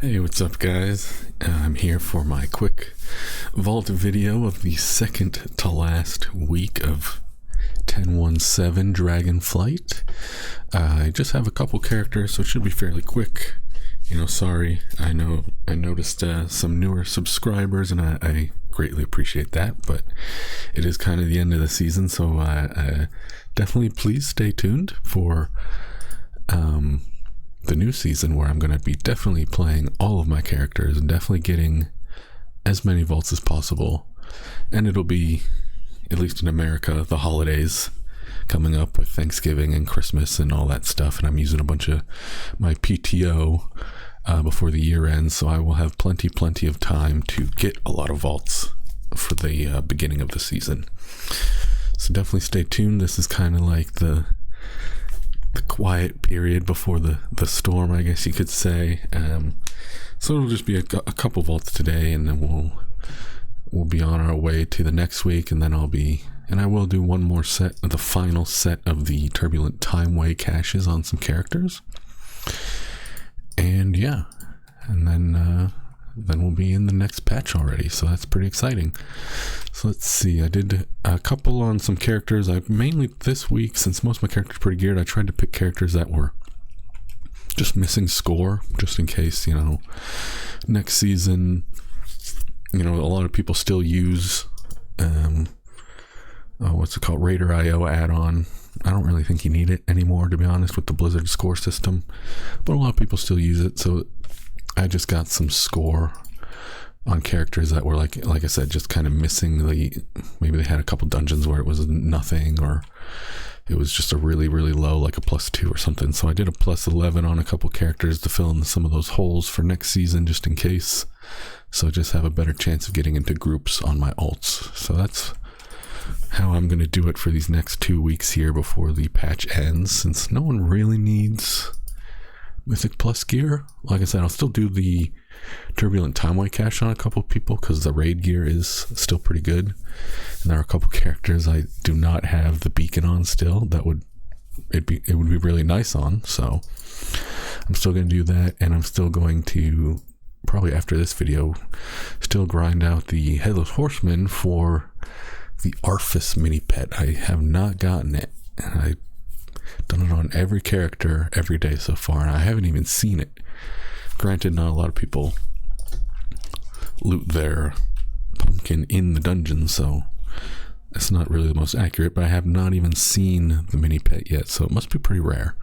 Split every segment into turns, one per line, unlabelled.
Hey, what's up, guys? I'm here for my quick vault video of the second to last week of 10.1.7 Dragonflight. I just have a couple characters, so it should be fairly quick. Sorry, I noticed some newer subscribers, and I greatly appreciate that, but it is kind of the end of the season, so definitely please stay tuned for the new season, where I'm going to be definitely playing all of my characters and definitely getting as many vaults as possible. And it'll be, at least in America, the holidays coming up with Thanksgiving and Christmas and all that stuff, and I'm using a bunch of my PTO before the year ends, so I will have plenty of time to get a lot of vaults for the beginning of the season. So definitely stay tuned. This is kind of like the quiet period before the storm, I guess you could say. So it'll just be a couple vaults today, and then we'll be on our way to the next week, and then I will do one more set, the final set of the Turbulent Timeway caches on some characters. And yeah, and then we'll be in the next patch already, so that's pretty exciting. So let's see, I did a couple on some characters. I mainly this week, since most of my characters are pretty geared, I tried to pick characters that were just missing score, just in case, next season, a lot of people still use what's it called, Raider IO add-on. I don't really think you need it anymore, to be honest, with the Blizzard score system, but a lot of people still use it. So I just got some score on characters that were like I said, just kind of missing maybe they had a couple dungeons where it was nothing, or it was just a really low, like a +2 or something. So I did a +11 on a couple characters to fill in some of those holes for next season, just in case. So just have a better chance of getting into groups on my alts. So that's how I'm going to do it for these next 2 weeks here before the patch ends, since no one really needs Mythic Plus gear. Like I said, I'll still do the Turbulent Timeway cache on a couple people, because the raid gear is still pretty good, and there are a couple characters I do not have the beacon on still that would be really nice on. So I'm still going to do that, and I'm still going to, probably after this video, still grind out the Headless Horseman for the Arfus mini pet. I have not gotten it, and I've done it on every character every day so far, and I haven't even seen it. Granted, not a lot of people loot their pumpkin in the dungeon, so it's not really the most accurate, but I have not even seen the mini pet yet, so it must be pretty rare.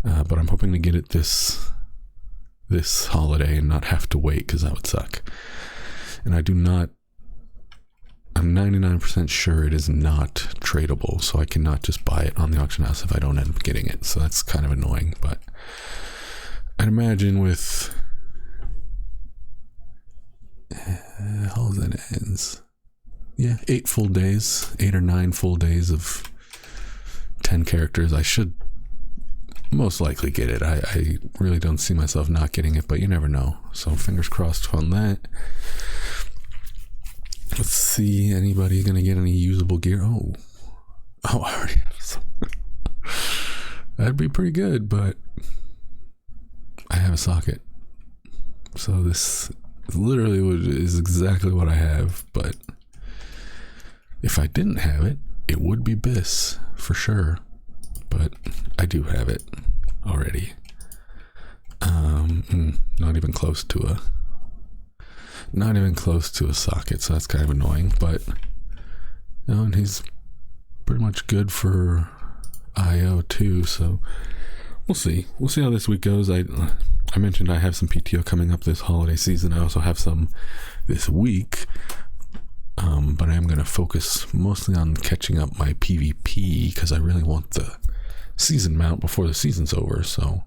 But I'm hoping to get it this holiday and not have to wait, because that would suck. And I'm 99% sure it is not tradable, so I cannot just buy it on the auction house if I don't end up getting it. So that's kind of annoying, but I'd imagine with how that ends. Yeah, 8 or 9 full days of 10 characters, I should most likely get it. I really don't see myself not getting it, but you never know. So fingers crossed on that. Let's see, anybody gonna get any usable gear? Oh, I already have some. That'd be pretty good, but I have a socket. So this literally is exactly what I have, but if I didn't have it, it would be Biss for sure. But I do have it already. Not even close to a socket, so that's kind of annoying. But and he's pretty much good for IO too, so we'll see how this week goes. I mentioned I have some PTO coming up this holiday season. I also have some this week, but I am going to focus mostly on catching up my PvP, because I really want the season mount before the season's over. So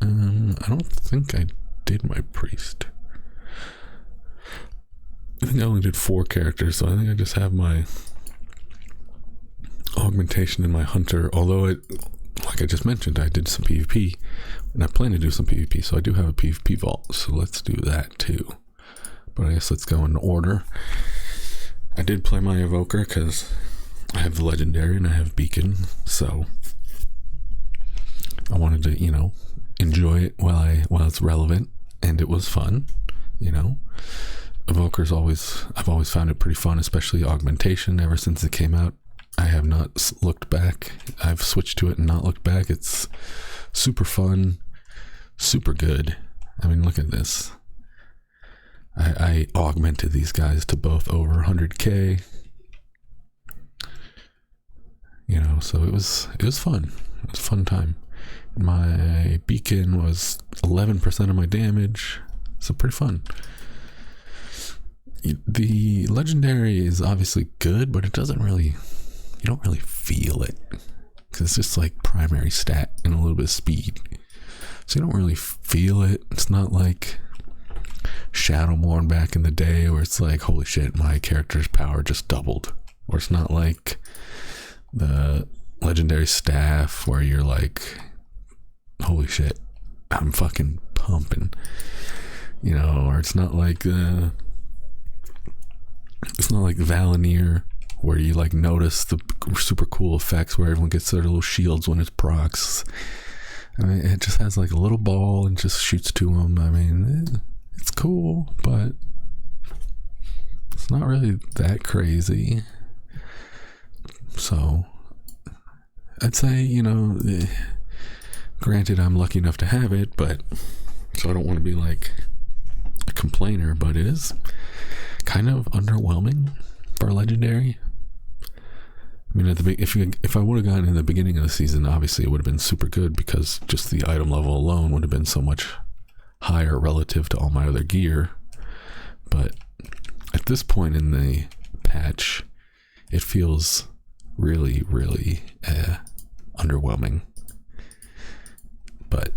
I don't think I did my priest. I think I only did 4 characters, so I think I just have my augmentation and my hunter, although like I just mentioned, I did some PvP, and I plan to do some PvP, so I do have a PvP vault, so let's do that too. But I guess let's go in order. I did play my Evoker, because I have the Legendary and I have Beacon, so I wanted to, enjoy it while it's relevant. and it was fun, you know. Evoker's I've always found it pretty fun, especially augmentation. Ever since it came out, I have not looked back. I've switched to it and not looked back. It's super fun, super good. I mean, look at this. I augmented these guys to both over 100k, you know, so it was fun. It was a fun time. My beacon was 11% of my damage, so pretty fun. The legendary is obviously good, but it doesn't really, you don't really feel it, because it's just like primary stat and a little bit of speed, so you don't really feel it. It's not like Shadowmourne back in the day where it's like, holy shit, my character's power just doubled. Or it's not like the legendary staff where you're like, holy shit, I'm fucking pumping, you know. Or it's not like Valinir where you like notice the super cool effects where everyone gets their little shields when it's procs. I mean, it just has like a little ball and just shoots to them. I mean, it's cool, but it's not really that crazy. So I'd say, you know, granted, I'm lucky enough to have it, but so I don't want to be like a complainer, but it is kind of underwhelming for a legendary. I mean, if I would have gotten in the beginning of the season, obviously it would have been super good, because just the item level alone would have been so much higher relative to all my other gear. But at this point in the patch, it feels really, really underwhelming. But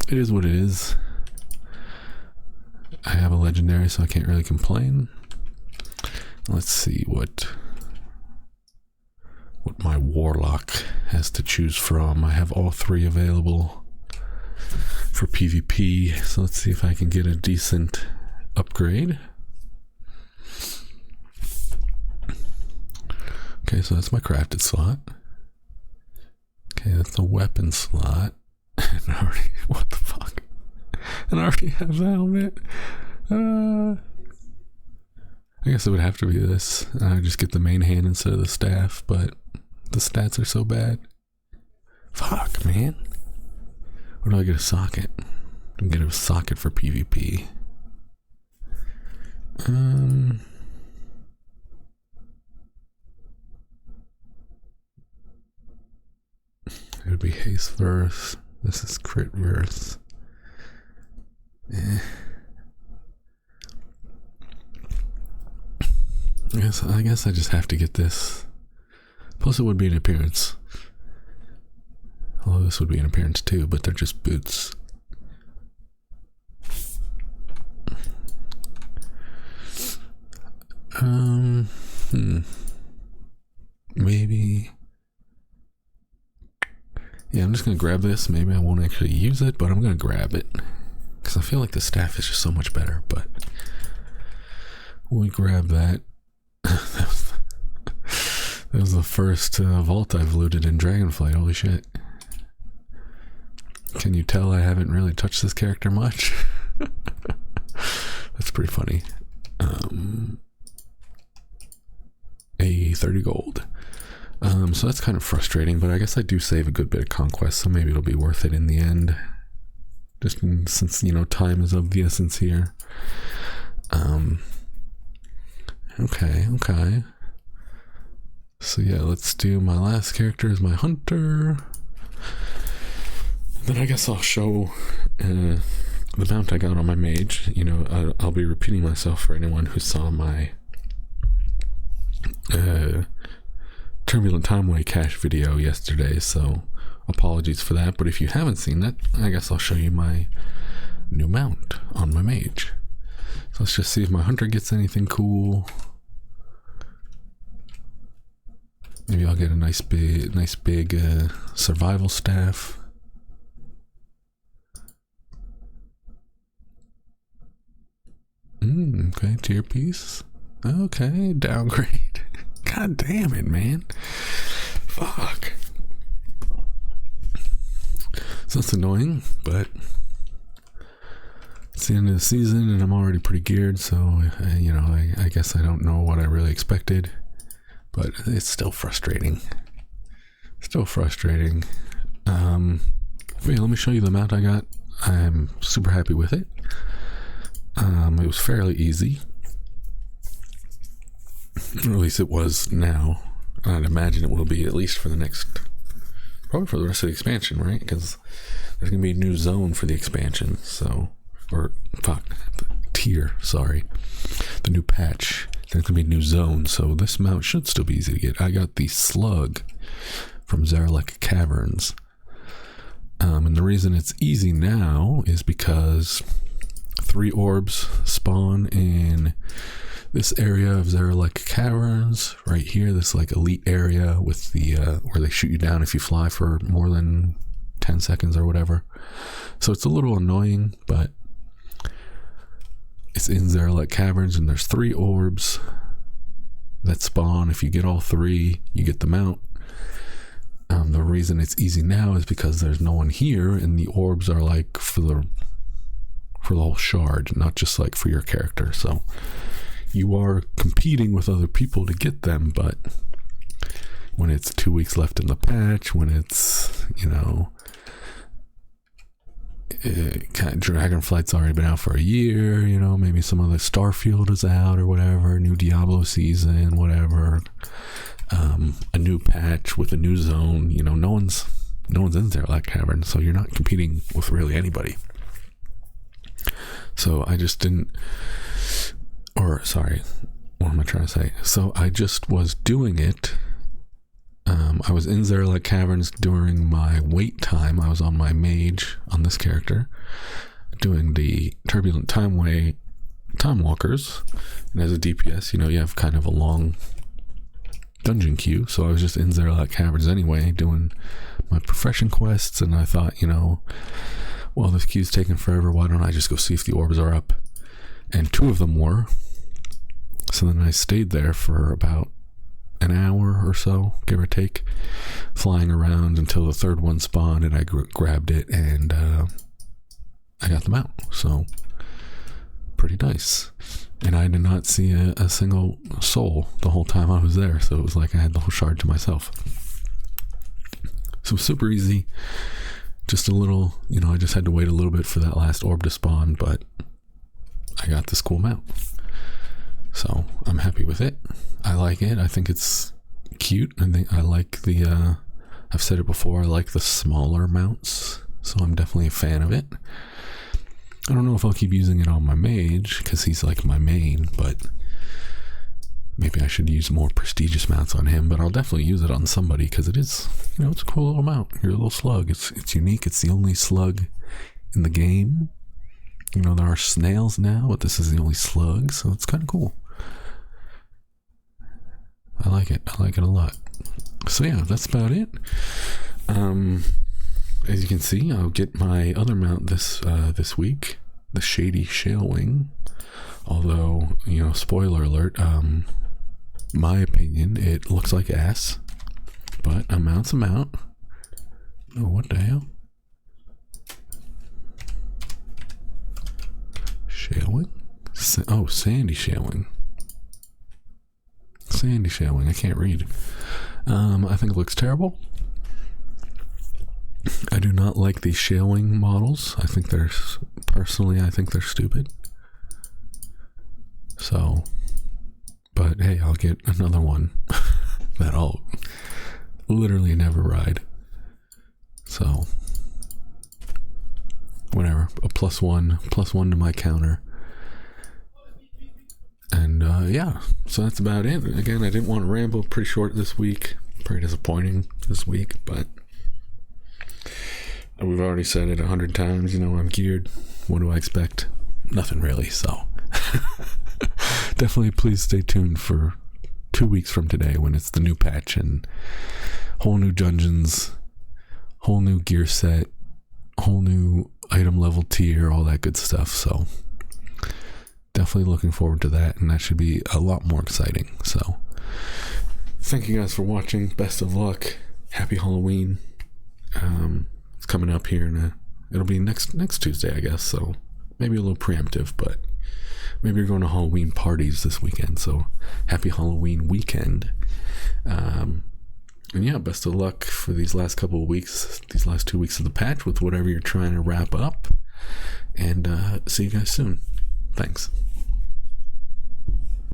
it is what it is. I have a legendary, so I can't really complain. Let's see what my warlock has to choose from. I have all three available for PvP, so let's see if I can get a decent upgrade. Okay, so that's my crafted slot. Okay, that's the weapon slot. And I already, what the fuck? And I already have the helmet. I guess it would have to be this. I just get the main hand instead of the staff, but the stats are so bad. Fuck, man. Where do I get a socket? I can get a socket for PvP. It would be haste verse. This is crit verse. I guess I just have to get this. Plus it would be an appearance. Although this would be an appearance too, but they're just boots. Maybe. Yeah, I'm just gonna grab this. Maybe I won't actually use it, but I'm gonna grab it, because I feel like the staff is just so much better. But we grab that. That was the first vault I've looted in Dragonflight. Holy shit. Can you tell I haven't really touched this character much? That's pretty funny. A 30 gold. So that's kind of frustrating, but I guess I do save a good bit of conquest, so maybe it'll be worth it in the end. Just since, you know, time is of the essence here. Okay. So yeah, let's do my last character as my hunter. Then I guess I'll show the mount I got on my mage. You know, I'll be repeating myself for anyone who saw my Turbulent Timeway cache video yesterday, so apologies for that. But if you haven't seen that, I guess I'll show you my new mount on my mage. So let's just see if my hunter gets anything cool. Maybe I'll get a nice big survival staff. Okay, tier piece. Okay, downgrade. God damn it, man. Fuck. So that's annoying, but It's the end of the season and I'm already pretty geared, so I guess I don't know what I really expected, but it's still frustrating. But yeah, let me show you the mount I got. I'm super happy with it. It was fairly easy, or at least it was now. I'd imagine it will be, at least for the probably for the rest of the expansion, right? Because there's gonna be a new zone for the expansion, the tier, sorry, the new patch. There's gonna be a new zone, so this mount should still be easy to get. I got the slug from Zarelek Caverns, and the reason it's easy now is because 3 orbs spawn in this area of Zarelek Caverns right here, this like elite area with the where they shoot you down if you fly for more than 10 seconds or whatever. So it's a little annoying, but it's in Zarelek Caverns, and there's 3 orbs that spawn. If you get all 3, you get the mount. The reason it's easy now is because there's no one here, and the orbs are like for the whole shard, not just like for your character. So you are competing with other people to get them, but when it's 2 weeks left in the patch, when it's, Dragonflight's already been out for a year, maybe some of the Starfield is out or whatever, new Diablo season, whatever, a new patch with a new zone, no one's in there like Cavern, so you're not competing with really anybody. So I just didn't, or sorry, what am I trying to say? So I just was doing it. I was in Zarelek Caverns during my wait time. I was on my mage on this character doing the Turbulent Time Walkers, and as a DPS, you have kind of a long dungeon queue, so I was just in Zarelek Caverns anyway doing my profession quests, and I thought, well, this queue's taking forever, why don't I just go see if the orbs are up? And 2 of them were, so then I stayed there for about an hour or so, give or take, flying around until the 3rd one spawned, and I grabbed it, and I got them out. So pretty nice. And I did not see a single soul the whole time I was there, so it was like I had the whole shard to myself. So super easy. Just a little, I just had to wait a little bit for that last orb to spawn, but I got this cool mount. So I'm happy with it. I like it. I think it's cute. I like I've said it before, I like the smaller mounts, so I'm definitely a fan of it. I don't know if I'll keep using it on my mage, because he's like my main, but maybe I should use more prestigious mounts on him, but I'll definitely use it on somebody, because it is, it's a cool little mount. Your little slug. It's unique. It's the only slug in the game. There are snails now, but this is the only slug, so it's kind of cool. I like it a lot. So yeah, that's about it. As you can see, I'll get my other mount this week, the Shady Shalewing. Although, spoiler alert, my opinion, it looks like ass, but a mount's a mount. Oh, what the hell? Shalewing? Sandy Shalewing. Sandy Shalewing. I can't read. I think it looks terrible. I do not like the Shalewing models. I think they're stupid. So, but hey, I'll get another one that I'll literally never ride. So, whatever. A plus one to my counter. And yeah, so that's about it. Again, I didn't want to ramble. Pretty short this week. Pretty disappointing this week, but we've already said it 100 times. I'm geared. What do I expect? Nothing really. So definitely please stay tuned for 2 weeks from today when it's the new patch and whole new dungeons, whole new gear set, whole new item level tier, all that good stuff. So definitely looking forward to that, and that should be a lot more exciting. So thank you guys for watching. Best of luck. Happy Halloween. It's coming up here, and it'll be next Tuesday, I guess. So maybe a little preemptive, but maybe you're going to Halloween parties this weekend, so happy Halloween weekend. And yeah, best of luck for these last couple of weeks, these last 2 weeks of the patch with whatever you're trying to wrap up. And see you guys soon. Thanks.